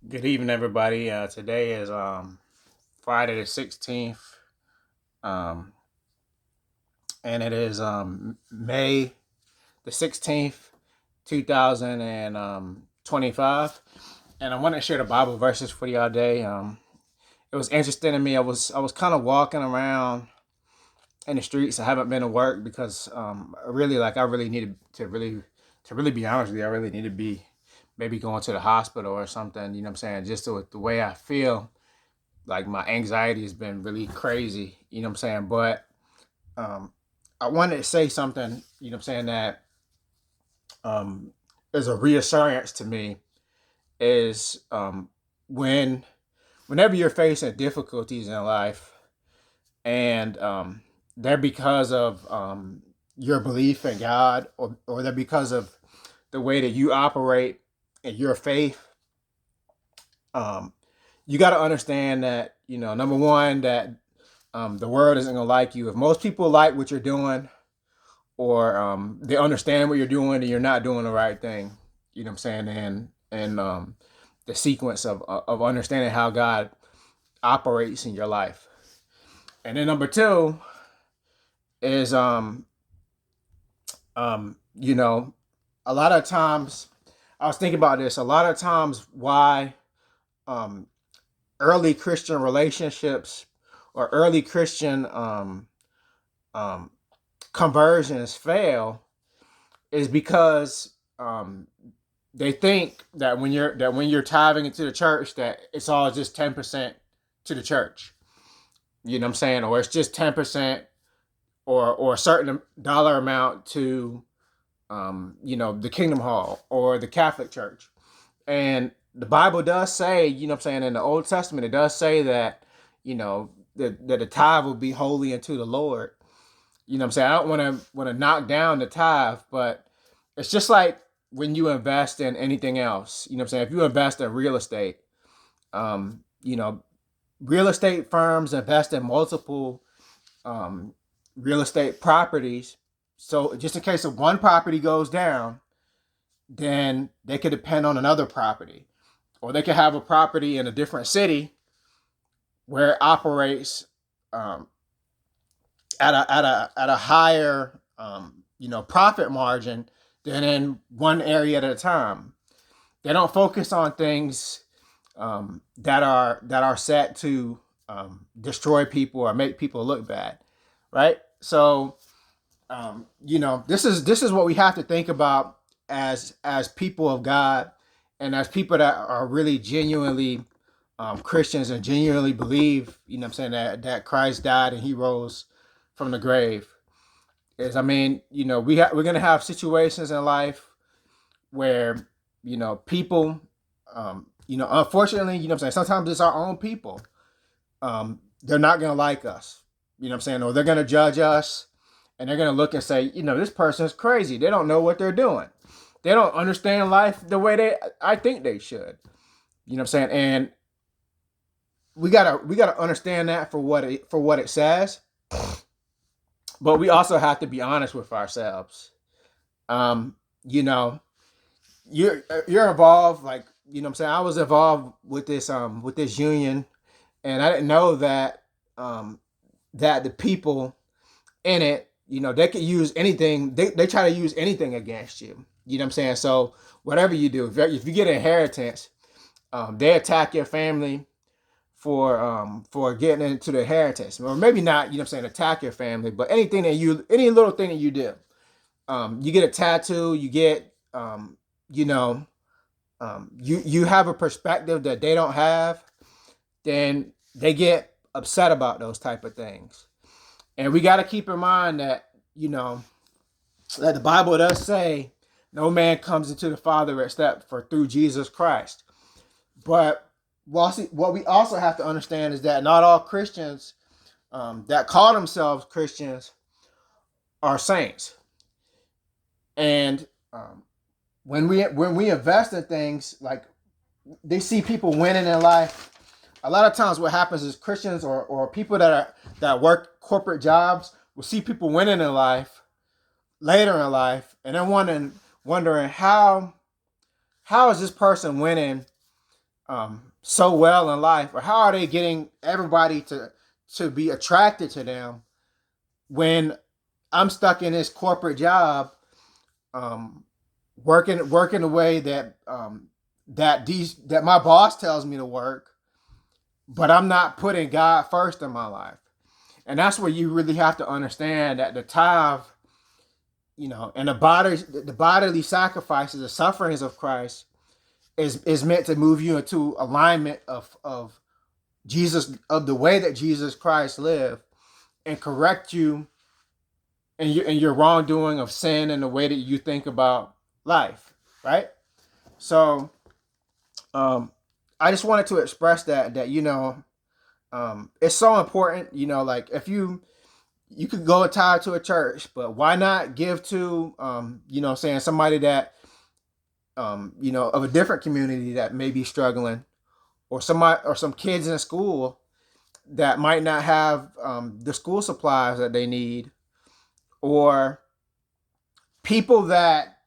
Good evening, everybody. Today is Friday the 16th, um, and it is May the 16th, 2025. And I want to share the Bible verses for y'all today. It was interesting to me. I was kind of walking around in the streets. I haven't been to work because I really needed to really be honest with you. I really need to be maybe going to the hospital or something. You know what I'm saying? Just with the way I feel, like my anxiety has been really crazy, you know what I'm saying? But um, I wanted to say something, you know what I'm saying, that um, is a reassurance to me is when whenever you're facing difficulties in life and they're because of your belief in God, or they're because of the way that you operate in your faith. um, you got to understand that, number one, that the world isn't gonna like you. If most people like what you're doing, or they understand what you're doing, and you're not doing the right thing, you know what I'm saying, and the sequence of understanding how God operates in your life. And then number two is you know, a lot of times I was thinking about this. A lot of times why um, early Christian relationships or early Christian um, conversions fail is because they think that when you're tithing into the church, that it's all just 10% to the church. You know what I'm saying? Or it's just 10%, or a certain dollar amount to the Kingdom Hall or the Catholic Church. And the Bible does say, you know what I'm saying, in the Old Testament, it does say that, that the tithe will be holy unto the Lord. You know what I'm saying? I don't want to knock down the tithe, but it's just like when you invest in anything else. You know what I'm saying? If you invest in real estate, um, you know, real estate firms invest in multiple um, real estate properties. So just in case of one property goes down, then they could depend on another property, or they could have a property in a different city where it operates um, at a higher profit margin than in one area at a time. They don't focus on things that are set to destroy people or make people look bad, right? So this is what we have to think about as people of God, and as people that are really genuinely Christians and genuinely believe, you know what I'm saying, that Christ died and he rose from the grave. Is, I mean, we're gonna have situations in life where, people, unfortunately, you know what I'm saying, sometimes it's our own people. They're not gonna like us, you know what I'm saying, or they're gonna judge us, and they're gonna look and say, this person's crazy. They don't know what they're doing. They don't understand life the way I think they should. You know what I'm saying? And we gotta understand that for what it says, but we also have to be honest with ourselves. Um, you know, you're involved, like, you know what I'm saying. I was involved with this union, and I didn't know um that the people in it, they could use anything. They try to use anything against you. You know what I'm saying? So whatever you do, if you get an inheritance, they attack your family for getting into the inheritance, or maybe not. You know what I'm saying? Attack your family, but any little thing that you do, you get a tattoo, you get, you know, you have a perspective that they don't have, then they get upset about those type of things. And we got to keep in mind that, that the Bible does say no man comes into the Father except for through Jesus Christ. But what we also have to understand is that not all Christians that call themselves Christians are saints. And when we invest in things, like, they see people winning in life. A lot of times what happens is Christians, or people that work corporate jobs, will see people winning in life later in life, and then wondering how is this person winning so well in life, or how are they getting everybody to be attracted to them when I'm stuck in this corporate job, um, working the way that that my boss tells me to work, but I'm not putting God first in my life. And that's where you really have to understand that the tithe, and the bodily sacrifices, the sufferings of Christ is meant to move you into alignment of Jesus, of the way that Jesus Christ lived, and correct you in your wrongdoing of sin and the way that you think about life, right? So, I just wanted to express that it's so important. Like if you could go and tie to a church, but why not give to saying somebody that of a different community that may be struggling, or somebody or some kids in school that might not have the school supplies that they need, or people that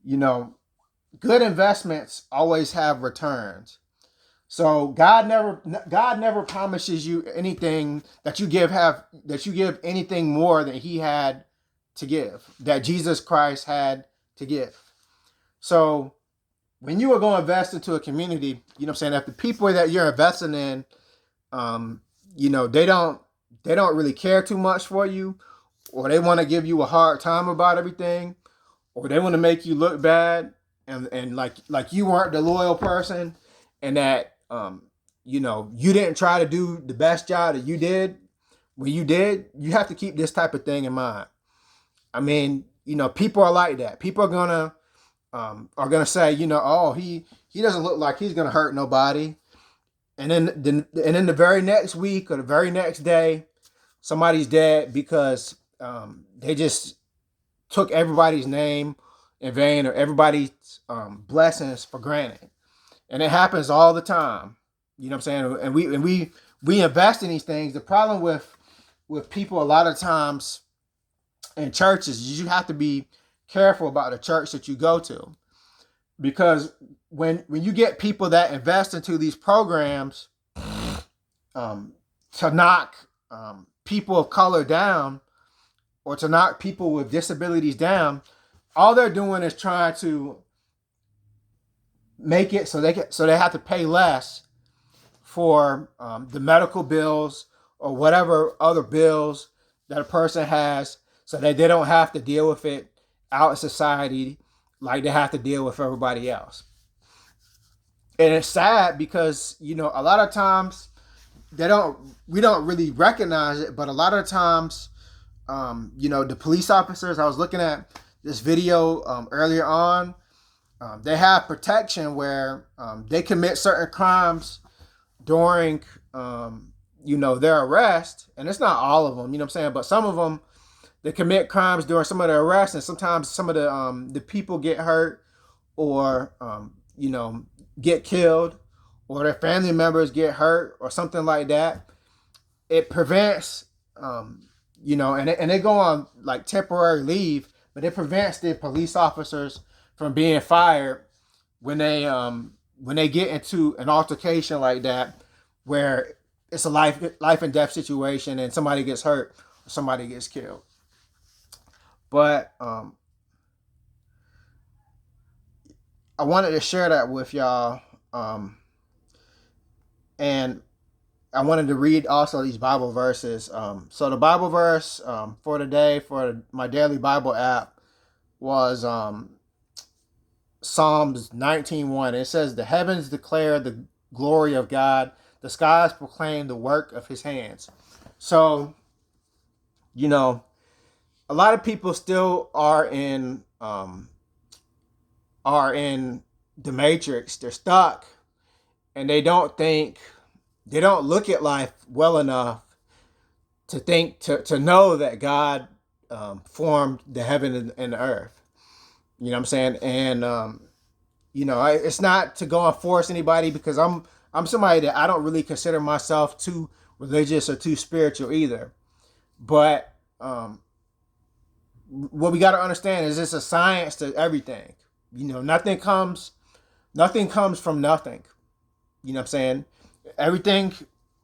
you know good investments always have returns. So God never promises you anything that you give anything more than he had to give, that Jesus Christ had to give. So when you are going to invest into a community, what I'm saying, if the people that you're investing in, um, they don't really care too much for you, or they want to give you a hard time about everything, or they want to make you look bad, and like you weren't the loyal person, and that you didn't try to do the best job that you did when you did. You have to keep this type of thing in mind. I mean, people are like that. People are gonna say, oh, he doesn't look like he's gonna hurt nobody, and then the very next week or the very next day, somebody's dead because they just took everybody's name in vain, or everybody's blessings for granted. And it happens all the time. You know what I'm saying? And we invest in these things. The problem with people a lot of times in churches is you have to be careful about the church that you go to, because when you get people that invest into these programs, to knock people of color down, or to knock people with disabilities down, all they're doing is trying to make it so they have to pay less for the medical bills or whatever other bills that a person has, so that they don't have to deal with it out in society like they have to deal with everybody else. And it's sad because a lot of times we don't really recognize it, but a lot of times, the police officers, I was looking at this video earlier on, they have protection where they commit certain crimes during their arrest, and it's not all of them, what I'm saying, but some of them, they commit crimes during some of their arrests, and sometimes some of the people get hurt, or get killed, or their family members get hurt or something like that. It prevents and they go on like temporary leave, but it prevents the police officers from being fired when they get into an altercation like that, where it's a life and death situation, and somebody gets hurt or somebody gets killed. But I wanted to share that with y'all, and I wanted to read also these Bible verses. So the Bible verse for today for my daily Bible app was Psalms 19:1. It says, "The heavens declare the glory of God; the skies proclaim the work of His hands." So, a lot of people still are in the matrix. They're stuck, and they don't look at life well enough to know that God formed the heaven and the earth. You know what I'm saying? And it's not to go and force anybody, because I'm somebody that I don't really consider myself too religious or too spiritual either. But what we got to understand is it's a science to everything. Nothing comes Nothing comes from nothing. You know what I'm saying? Everything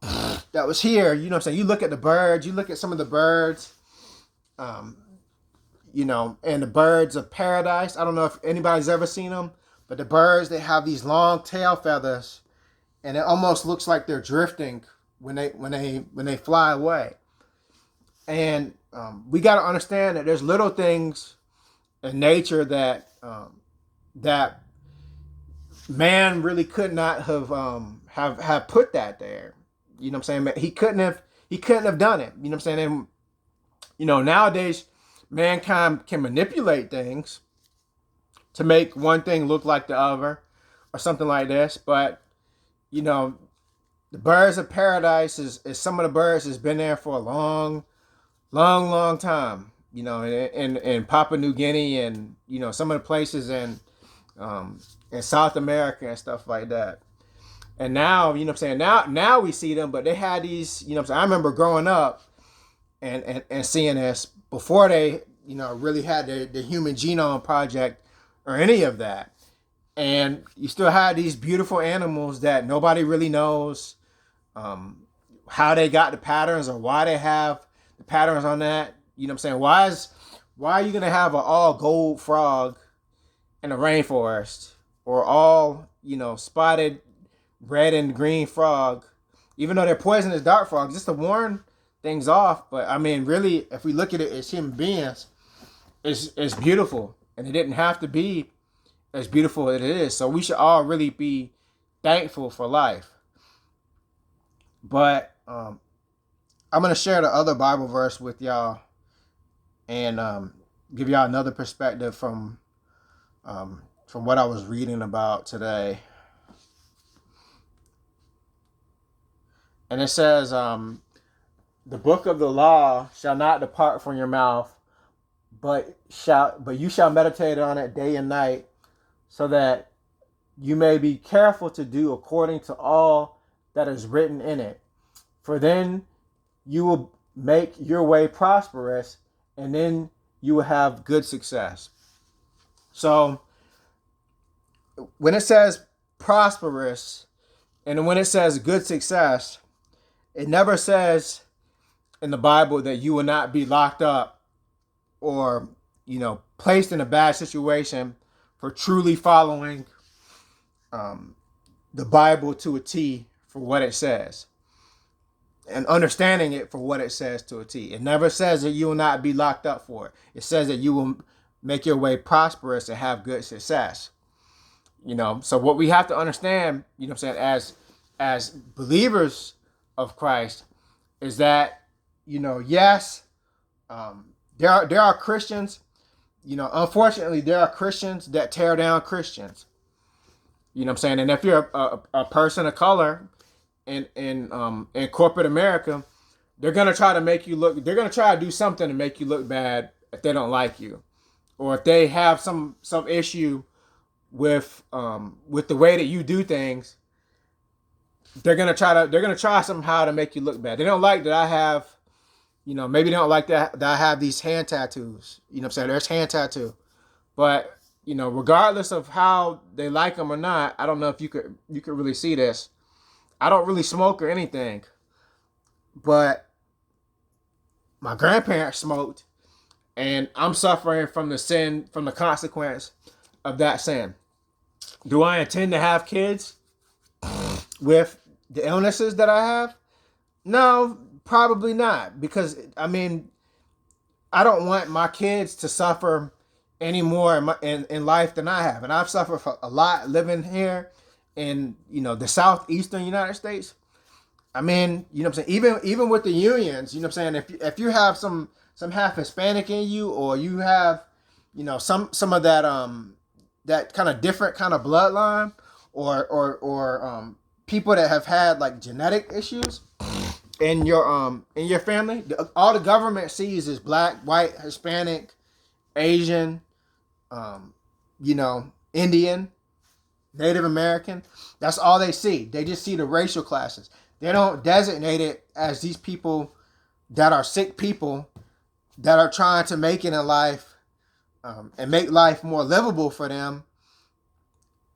that was here, you know what I'm saying? You look at the birds, you look at some of the birds, um, and the birds of paradise. I don't know if anybody's ever seen them, but the birds, they have these long tail feathers, and it almost looks like they're drifting when they fly away. And we got to understand that there's little things in nature that man really could not have put that there. You know what I'm saying? He couldn't have done it. You know what I'm saying? And nowadays mankind can manipulate things to make one thing look like the other or something like this. But you know, the birds of paradise is some of the birds has been there for a long, long, long time. In Papua New Guinea, and some of the places in South America and stuff like that. And now, you know what I'm saying, now we see them, but they had these, what I'm saying, I remember growing up and seeing this before they, really had the Human Genome Project or any of that. And you still had these beautiful animals that nobody really knows how they got the patterns or why they have the patterns on that. You know what I'm saying? Why are you gonna have an all gold frog in the rainforest, or all spotted red and green frog, even though they're poisonous dart frogs, just to warn things off? But I mean, really, if we look at it as human beings, it's beautiful, and it didn't have to be as beautiful as it is. So we should all really be thankful for life. But I'm gonna share the other Bible verse with y'all, and give y'all another perspective from what I was reading about today. And it says, the book of the law shall not depart from your mouth, but you shall meditate on it day and night, so that you may be careful to do according to all that is written in it. For then you will make your way prosperous, and then you will have good success. So when it says prosperous and when it says good success, it never says in the Bible that you will not be locked up or, placed in a bad situation for truly following the Bible to a T for what it says and understanding it for what it says to a T. It never says that you will not be locked up for it. It says that you will make your way prosperous and have good success. So what we have to understand, as believers of Christ, is that, yes, there are Christians, unfortunately, there are Christians that tear down Christians. You know what I'm saying? And if you're a person of color in corporate America, they're gonna try to make you look. They're gonna try to do something to make you look bad if they don't like you, or if they have some issue with the way that you do things. They're gonna try somehow to make you look bad. They don't like that I have, maybe they don't like that I have these hand tattoos. You know what I'm saying? There's hand tattoo, but regardless of how they like them or not, I don't know if you could really see this. I don't really smoke or anything, but my grandparents smoked, and I'm suffering from the consequence of that sin. Do I intend to have kids with the illnesses that I have? No, probably not, because I don't want my kids to suffer any more in life than I have, and I've suffered for a lot living here in the southeastern United States. What I'm saying, even with the unions, what I'm saying, if you have some half Hispanic in you, or you have some of that kind of different kind of bloodline, or people that have had like genetic issues in your family, all the government sees is black, white, Hispanic, Asian, Indian, Native American. That's all they see. They just see the racial classes. They don't designate it as these people that are sick people that are trying to make it in life, and make life more livable for them.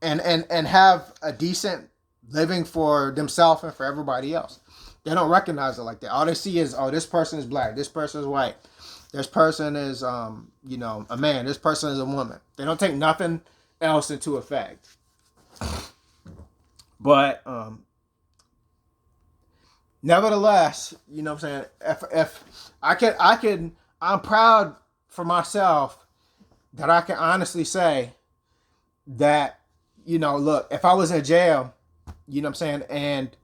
and have a decent living for themselves and for everybody else. They don't recognize it like that. All they see is, oh, this person is black, this person is white, this person is a man, this person is a woman. They don't take nothing else into effect. But nevertheless, you know what I'm saying, if I'm proud for myself that I can honestly say that, look, if I was in jail, you know what I'm saying, and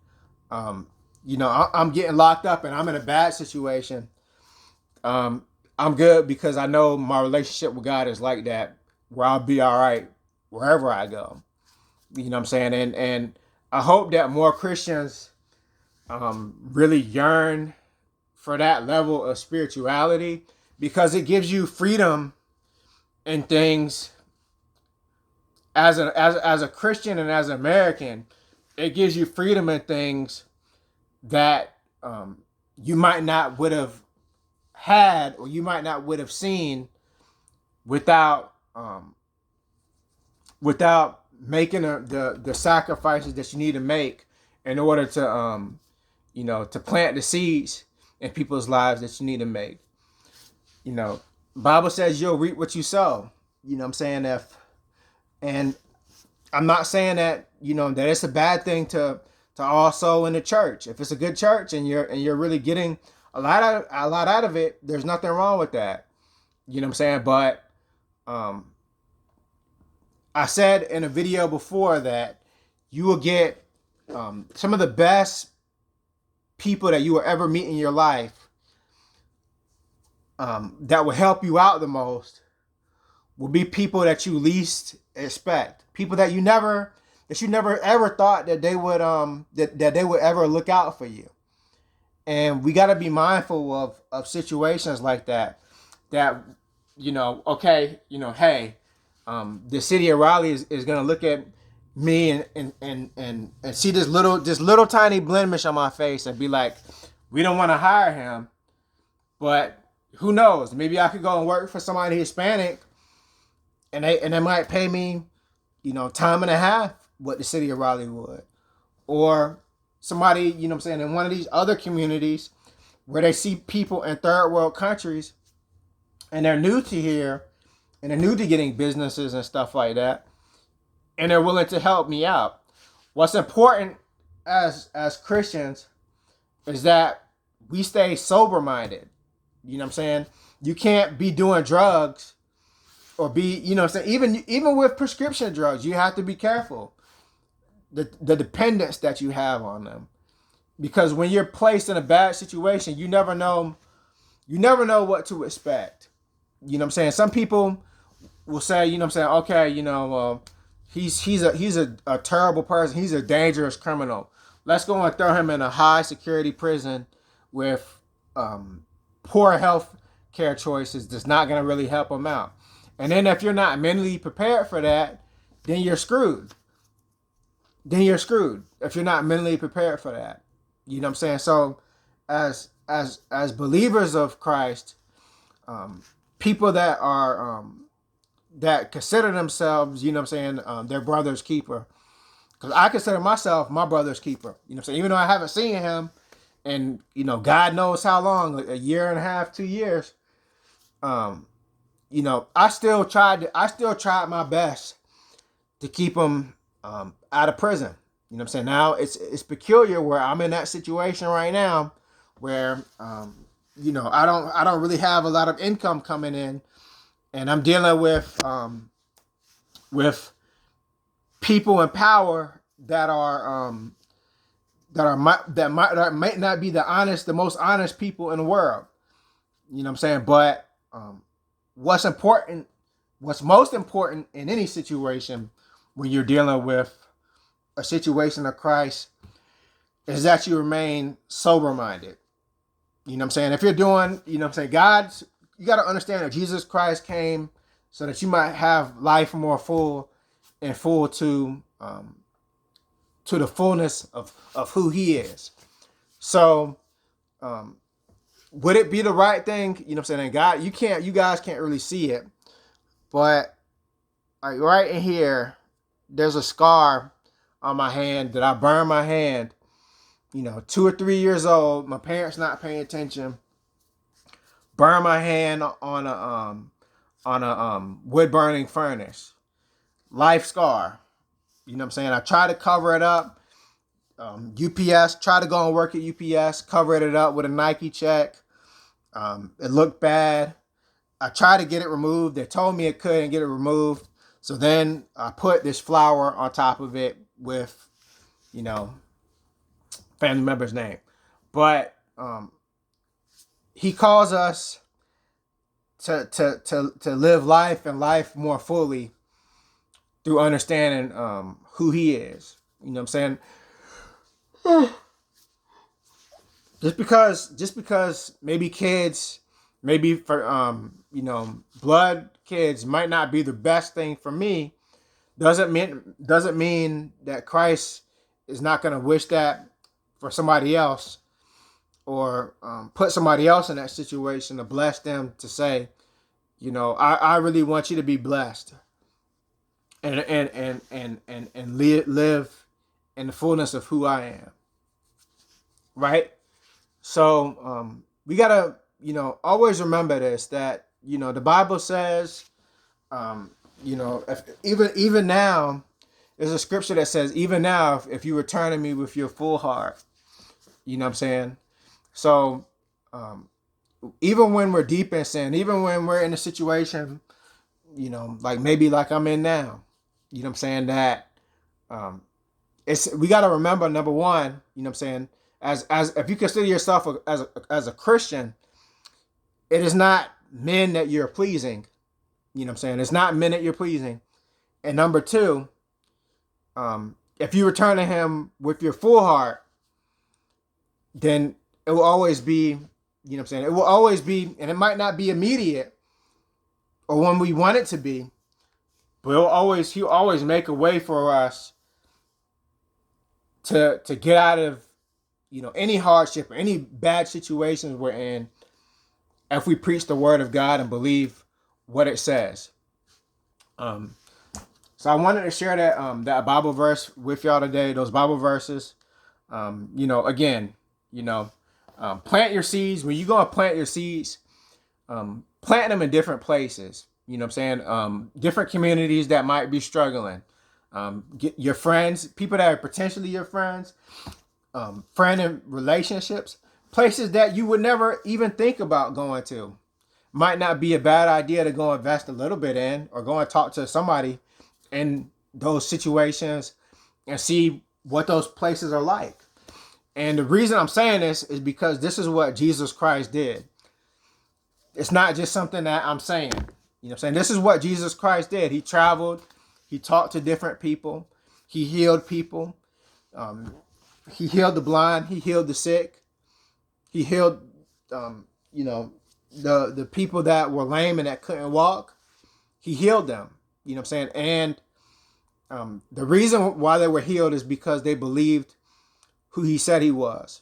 I'm getting locked up and I'm in a bad situation, I'm good because I know my relationship with God is like that, where I'll be all right wherever I go. You know what I'm saying? And I hope that more Christians really yearn for that level of spirituality, because it gives you freedom in things. As a Christian and as an American, it gives you freedom in things that you might not would have had, or you might not would have seen without without making the sacrifices that you need to make in order to to plant the seeds in people's lives that you need to make. Bible says you'll reap what you sow. You know what I'm saying? And I'm not saying that that it's a bad thing to also in the church. If it's a good church and you're really getting a lot out of it, there's nothing wrong with that. You know what I'm saying? But I said in a video before that you will get some of the best people that you will ever meet in your life, that will help you out the most, will be people that you least expect. People that you never ever thought that they would that they would ever look out for you. And we got to be mindful of situations like that. That okay, hey, the city of Raleigh is gonna look at me and see this little tiny blemish on my face and be like, we don't want to hire him. But who knows? Maybe I could go and work for somebody Hispanic, and they might pay me, time and a half what the city of Raleigh would. Or somebody, what I'm saying, in one of these other communities where they see people in third world countries and they're new to here and they're new to getting businesses and stuff like that, and they're willing to help me out. What's important as Christians is that we stay sober minded. You know what I'm saying? You can't be doing drugs or be, what I'm saying, even with prescription drugs, you have to be careful the dependence that you have on them. Because when you're placed in a bad situation, you never know what to expect. You know what I'm saying? Some people will say, okay, he's a terrible person. He's a dangerous criminal. Let's go and throw him in a high security prison with poor health care choices that's not going to really help him out. And then if you're not mentally prepared for that, then you're screwed. If you're not mentally prepared for that. You know what I'm saying? So as believers of Christ, people that are that consider themselves, you know what I'm saying, their brother's keeper. Because I consider myself my brother's keeper. You know what I'm saying? Even though I haven't seen him and, God knows how long, a year and a half, 2 years, I still tried my best to keep him out of prison. You know what I'm saying? Now it's peculiar where I'm in that situation right now where I don't really have a lot of income coming in, and I'm dealing with people in power that might not be the most honest people in the world. You know what I'm saying? But what's most important in any situation when you're dealing with a situation of Christ is that you remain sober minded. You know what I'm saying? If you're doing, you know what I'm saying, you got to understand that Jesus Christ came so that you might have life more full to the fullness of who he is. So would it be the right thing? You know what I'm saying? And God, you guys can't really see it, but like right in here, there's a scar on my hand that I burned my hand, 2 or 3 years old. My parents not paying attention. Burn my hand on a wood burning furnace. Life scar. You know what I'm saying? I try to cover it up. UPS, try to go and work at UPS, covered it up with a Nike check. It looked bad. I tried to get it removed. They told me it couldn't get it removed. So then I put this flower on top of it with, family member's name. But he calls us to live life and life more fully through understanding who he is. You know what I'm saying? Just because maybe kids, maybe for blood kids might not be the best thing for me, doesn't mean that Christ is not going to wish that for somebody else, or put somebody else in that situation to bless them, to say, I really want you to be blessed and live in the fullness of who I am. Right? So we gotta, always remember this, that, the Bible says, if, even now, there's a scripture that says, even now, if you return to me with your full heart, you know what I'm saying? So even when we're deep in sin, even when we're in a situation, like maybe like I'm in now, you know what I'm saying, that we got to remember, number one, you know what I'm saying, as if you consider yourself as a Christian, it is not men that you're pleasing. You know what I'm saying? It's not men that you're pleasing. And number two, if you return to him with your full heart, then it will always be, you know what I'm saying? It will always be, and it might not be immediate or when we want it to be, but he'll always make a way for us to get out of, any hardship or any bad situations we're in, if we preach the word of God and believe what it says. So I wanted to share that Bible verse with y'all today. Those Bible verses. Again, plant your seeds. When you go and plant your seeds, plant them in different places. You know what I'm saying? Different communities that might be struggling. Get your friends, people that are potentially your friends, friend and relationships, places that you would never even think about going to. Might not be a bad idea to go invest a little bit in, or go and talk to somebody in those situations and see what those places are like. And the reason I'm saying this is because this is what Jesus Christ did. It's not just something that I'm saying. You know what I'm saying? This is what Jesus Christ did. He traveled. He talked to different people. He healed people. He healed the blind. He healed the sick. He healed, the people that were lame and that couldn't walk. He healed them. You know what I'm saying? And the reason why they were healed is because they believed who he said he was.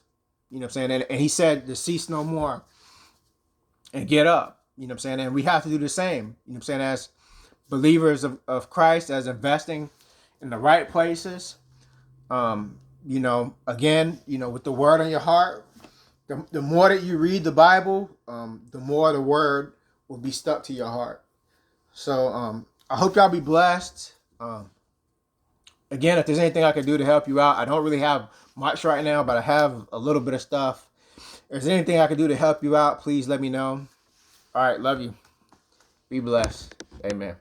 You know what I'm saying? And he said to cease no more and get up. You know what I'm saying? And we have to do the same. You know what I'm saying? As believers of Christ, as investing in the right places. Again, with the word on your heart, the more that you read the Bible, the more the word will be stuck to your heart. So I hope y'all be blessed. Again, if there's anything I can do to help you out, I don't really have much right now, but I have a little bit of stuff. If there's anything I can do to help you out, please let me know. All right, love you. Be blessed. Amen.